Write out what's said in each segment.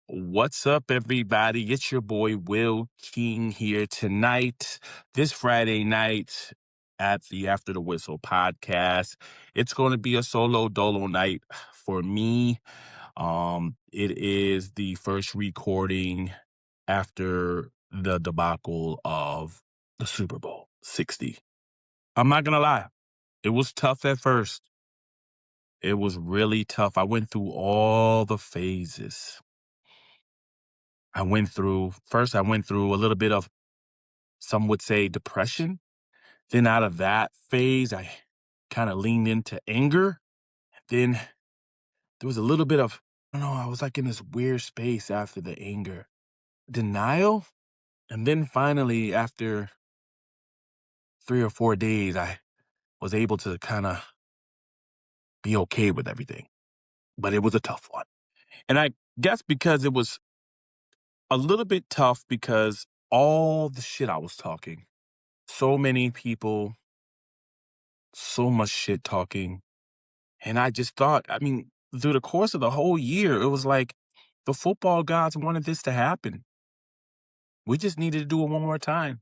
What's up, everybody? It's your boy Will King here tonight, this Friday night at the After the Whistle podcast. It's going to be a solo dolo night for me. It is the first recording after the debacle of the Super Bowl 60. I'm not going to lie, it was tough at first. It was really tough. I went through all the phases. I went through a little bit of, some would say, depression. Then out of that phase, I kind of leaned into anger. Then there was a little bit of, I don't know, I was like in this weird space after the anger, denial. And then finally, after 3 or 4 days, I was able to kind of be okay with everything. But it was a tough one. And I guess because it was a little bit tough because all the shit I was talking, so many people, so much shit talking. And I just thought, through the course of the whole year, it was like the football gods wanted this to happen. We just needed to do it one more time.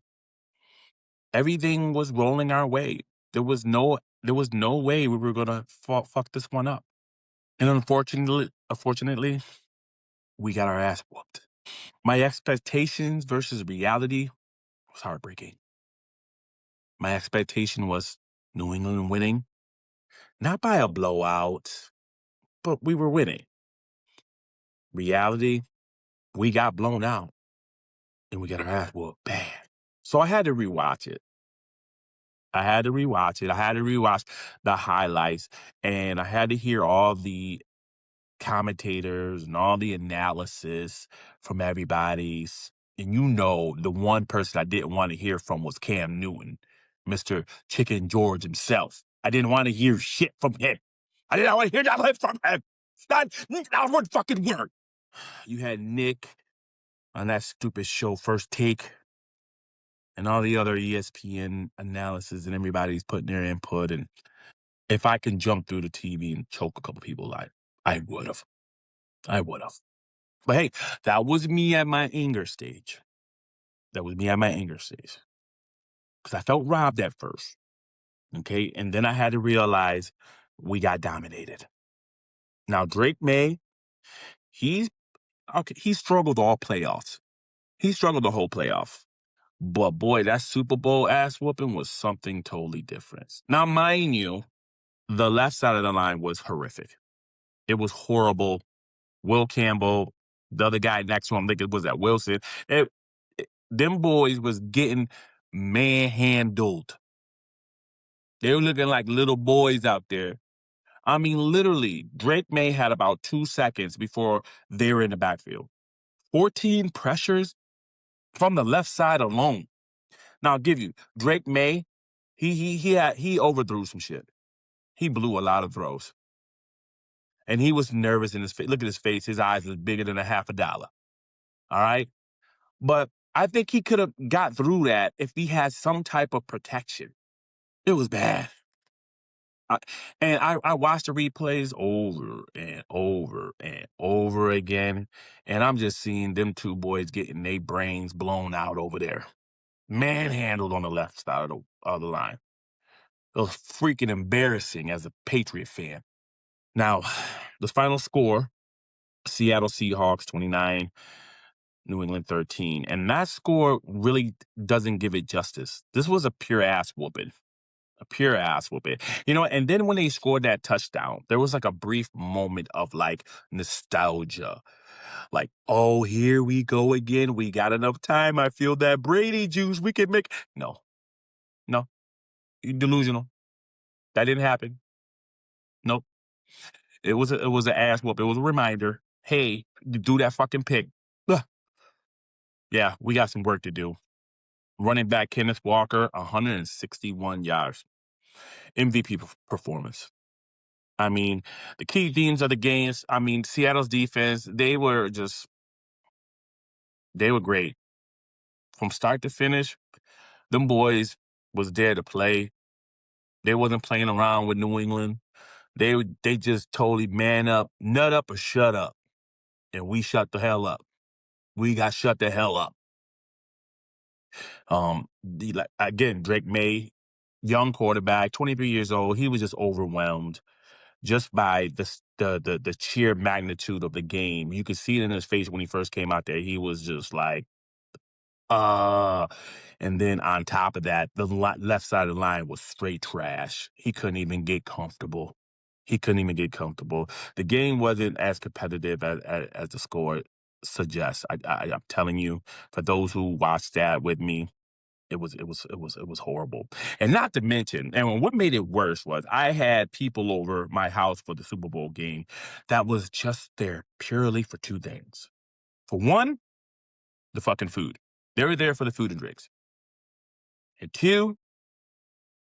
Everything was rolling our way. There was no way we were gonna fuck this one up. And unfortunately, we got our ass whooped. My expectations versus reality was heartbreaking. My expectation was New England winning, not by a blowout, but we were winning. Reality, we got blown out and we got our ass whooped bad. So I had to rewatch it. I had to rewatch the highlights, and I had to hear all the commentators and all the analysis from everybody's. And the one person I didn't want to hear from was Cam Newton, Mr. Chicken George himself. I didn't want to hear shit from him. I didn't want to hear nothing from him. It's not one fucking word. You had Nick on that stupid show, First Take, and all the other ESPN analysis, and everybody's putting their input. And if I can jump through the TV and choke a couple people, I would have. I would have. But hey, that was me at my anger stage. Because I felt robbed at first. Okay. And then I had to realize we got dominated. Now, Drake May, he struggled all playoffs. He struggled the whole playoff. But boy, that Super Bowl ass whooping was something totally different. Now, mind you, the left side of the line was horrific. It was horrible. Will Campbell, the other guy next to him, I think it was that Wilson. Them boys was getting manhandled. They were looking like little boys out there. I mean, literally, Drake May had about 2 seconds before they were in the backfield. 14 pressures from the left side alone. Now, I'll give you, Drake May, he overthrew some shit. He blew a lot of throws. And he was nervous in his face. Look at his face. His eyes was bigger than $50. All right? But I think he could have got through that if he had some type of protection. It was bad. I watched the replays over and over and over again, and I'm just seeing them two boys getting their brains blown out over there. Manhandled on the left side of the line. It was freaking embarrassing as a Patriot fan. Now, the final score, Seattle Seahawks 29, New England 13. And that score really doesn't give it justice. This was a pure ass whooping. And then when they scored that touchdown, there was like a brief moment of like nostalgia. Like, oh, here we go again. We got enough time. I feel that Brady juice. We can make. No, you're delusional. That didn't happen. Nope. It was an ass whoop. It was a reminder. Hey, do that fucking pick. Ugh. Yeah, we got some work to do. Running back Kenneth Walker, 161 yards. MVP performance. I mean, the key themes of the games, Seattle's defense, they were great. From start to finish, them boys was there to play. They wasn't playing around with New England. They just totally man up, nut up or shut up. and we shut the hell up. We got shut the hell up. Again, Drake May, young quarterback, 23 years old. He was just overwhelmed just by the sheer magnitude of the game. You could see it in his face when he first came out there. He was just like, and then on top of that, the left side of the line was straight trash. He couldn't even get comfortable. The game wasn't as competitive as the score suggests. I'm telling you, for those who watched that with me, it was horrible. And not to mention, and what made it worse was I had people over my house for the Super Bowl game that was just there purely for two things. For one, the fucking food. They were there for the food and drinks. And two,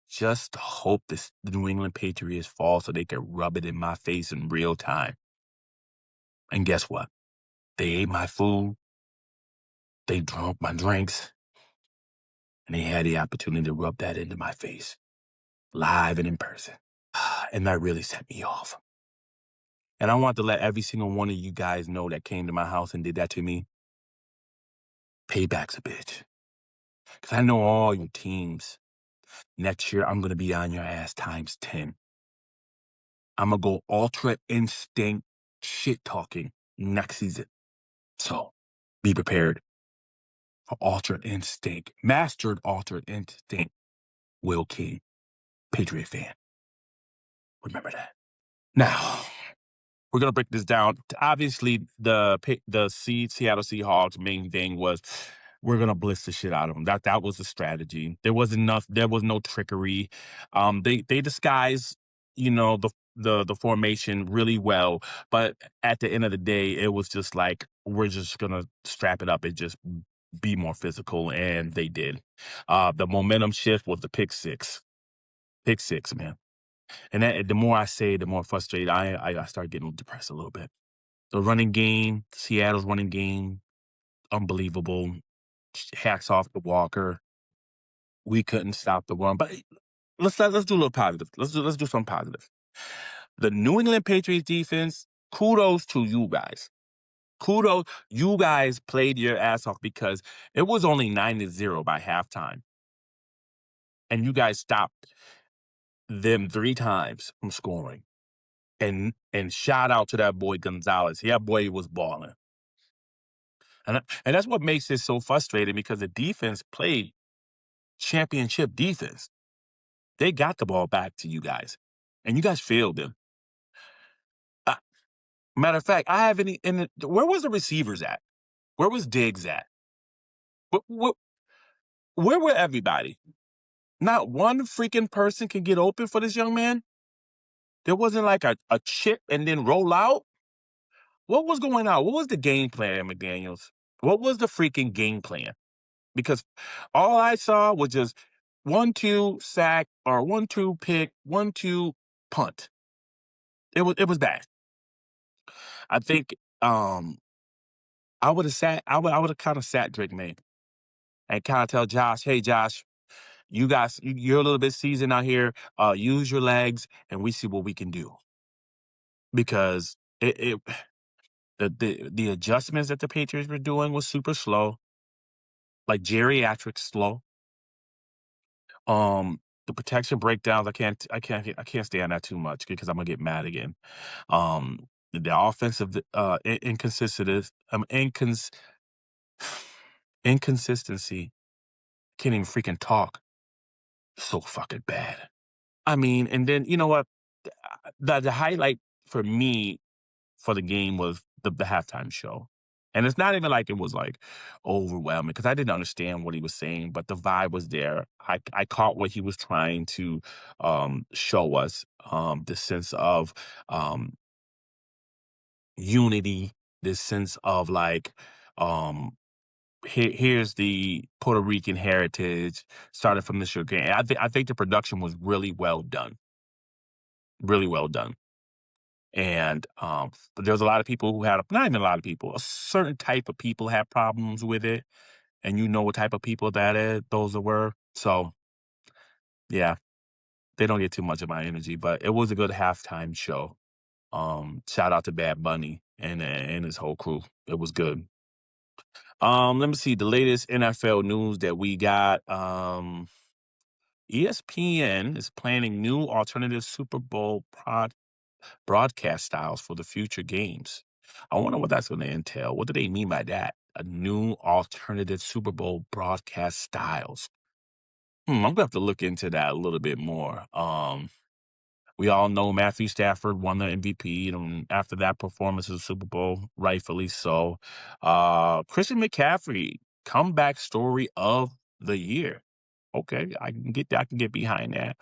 just to hope the New England Patriots fall so they can rub it in my face in real time. And guess what? They ate my food, they drank my drinks, and they had the opportunity to rub that into my face, live and in person. And that really set me off. And I want to let every single one of you guys know that came to my house and did that to me. Payback's a bitch. Because I know all your teams. Next year, I'm going to be on your ass times 10. I'm going to go ultra instinct shit talking next season. So be prepared for ultra instinct, mastered ultra instinct. Will King, Patriot fan. Remember that. Now, we're going to break this down. Obviously, the Seattle Seahawks main thing was we're going to blitz the shit out of them. That was the strategy. There was no trickery. They disguised, the formation really well, but at the end of the day, it was just like, we're just going to strap it up and just be more physical, and they did. The momentum shift was the pick six. Pick six, man. And the more I say, the more frustrated I start getting depressed a little bit. The running game, Seattle's running game, unbelievable. Hats off to Walker. We couldn't stop the run, but let's do a little positive. Let's do something positive. The New England Patriots defense, kudos to you guys. Kudos, you guys played your ass off because it was only 9-0 by halftime, and you guys stopped them 3 times from scoring. And shout out to that boy Gonzalez. That boy was balling. And that's what makes it so frustrating, because the defense played championship defense. They got the ball back to you guys, and you guys failed them. Matter of fact, I haven't. Where was the receivers at? Where was Diggs at? Where were everybody? Not one freaking person can get open for this young man. There wasn't like a chip and then roll out. What was going on? What was the game plan, McDaniels? What was the freaking game plan? Because all I saw was just 1-2 sack, or 1-2 pick, 1-2 punt. It was bad. I think I would have kind of sat Drake May and kind of tell Josh, hey Josh, you guys, you're a little bit seasoned out here. Use your legs, and we see what we can do. Because the adjustments that the Patriots were doing was super slow, like geriatric slow. The protection breakdowns, I can't stay on that too much because I'm gonna get mad again. The offensive inconsistency. Can't even freaking talk. So fucking bad. I mean, and then you know what? The highlight for me for the game was the halftime show. And it's not even like it was like overwhelming, because I didn't understand what he was saying, but the vibe was there. I caught what he was trying to show us, the sense of unity, this sense of like, here's the Puerto Rican heritage started from the sugar cane. I think the production was really well done. Really well done. And but there was a lot of people who had, not even a lot of people, a certain type of people had problems with it. And you know what type of people those were. So yeah, they don't get too much of my energy, but it was a good halftime show. Shout out to Bad Bunny. and his whole crew. It was good. Let me see the latest NFL news that we got. ESPN is planning new alternative Super Bowl broadcast styles for the future games. I wonder what that's going to entail. What do they mean by that? A new alternative Super Bowl broadcast styles. I'm gonna have to look into that a little bit more. We all know Matthew Stafford won the MVP, and after that performance in the Super Bowl, rightfully so. Christian McCaffrey, comeback story of the year. Okay, I can get that. I can get behind that.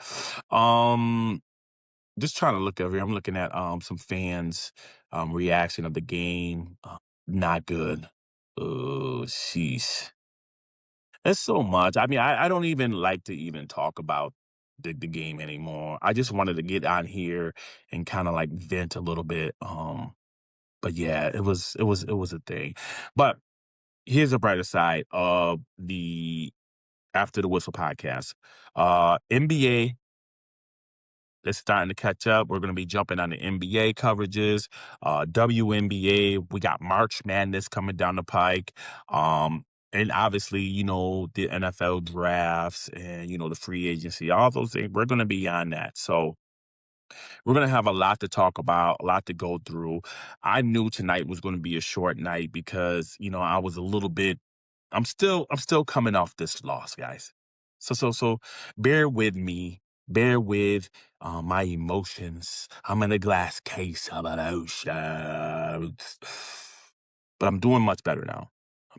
Just trying to look over here. I'm looking at some fans' reaction of the game. Not good. Oh, sheesh. It's so much. I mean, I don't even like to even talk about the game anymore. I just wanted to get on here and kind of like vent a little bit. But yeah, it was a thing. But here's a brighter side of the After the Whistle podcast. NBA is starting to catch up. We're going to be jumping on the NBA coverages, WNBA. We got March Madness coming down the pike. And obviously, the NFL drafts and, the free agency, all those things. We're going to be on that. So we're going to have a lot to talk about, a lot to go through. I knew tonight was going to be a short night because, I was a little bit I'm still coming off this loss, guys. So bear with me. Bear with my emotions. I'm in a glass case of emotions. But I'm doing much better now.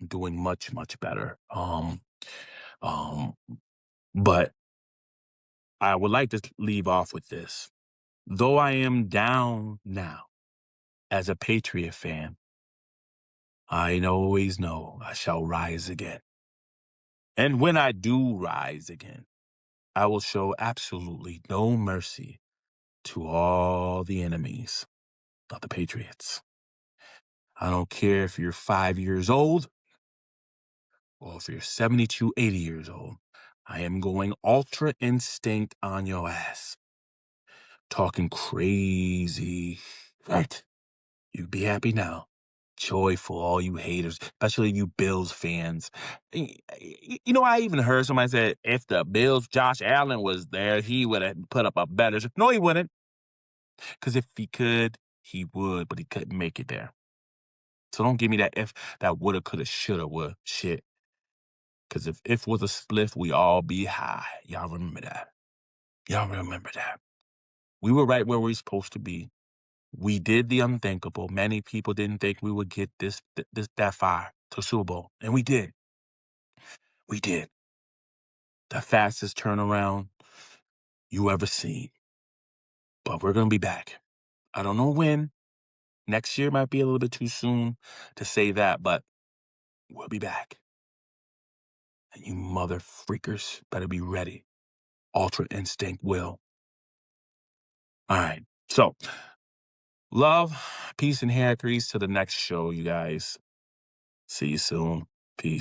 I'm doing much, much better. Um, but I would like to leave off with this. Though I am down now as a Patriot fan, I always know I shall rise again. And when I do rise again, I will show absolutely no mercy to all the enemies of the Patriots. I don't care if you're 5 years old or if you're 72, 80 years old. I am going ultra instinct on your ass. Talking crazy. Right. You be happy now. Joyful, all you haters, especially you Bills fans. I even heard somebody say if the Bills, Josh Allen was there, he would have put up a better. No, he wouldn't. Because if he could, he would, but he couldn't make it there. So don't give me that if, that woulda, coulda, shoulda, would shit. Because if was a spliff, we all be high. Y'all remember that. Y'all remember that. We were right where we were supposed to be. We did the unthinkable. Many people didn't think we would get this that far to Super Bowl, and we did. We did. The fastest turnaround you ever seen. But we're gonna be back. I don't know when. Next year might be a little bit too soon to say that, but we'll be back. And you mother freakers better be ready. Ultra Instinct will. All right. So, love, peace, and hair grease to the next show, you guys. See you soon. Peace.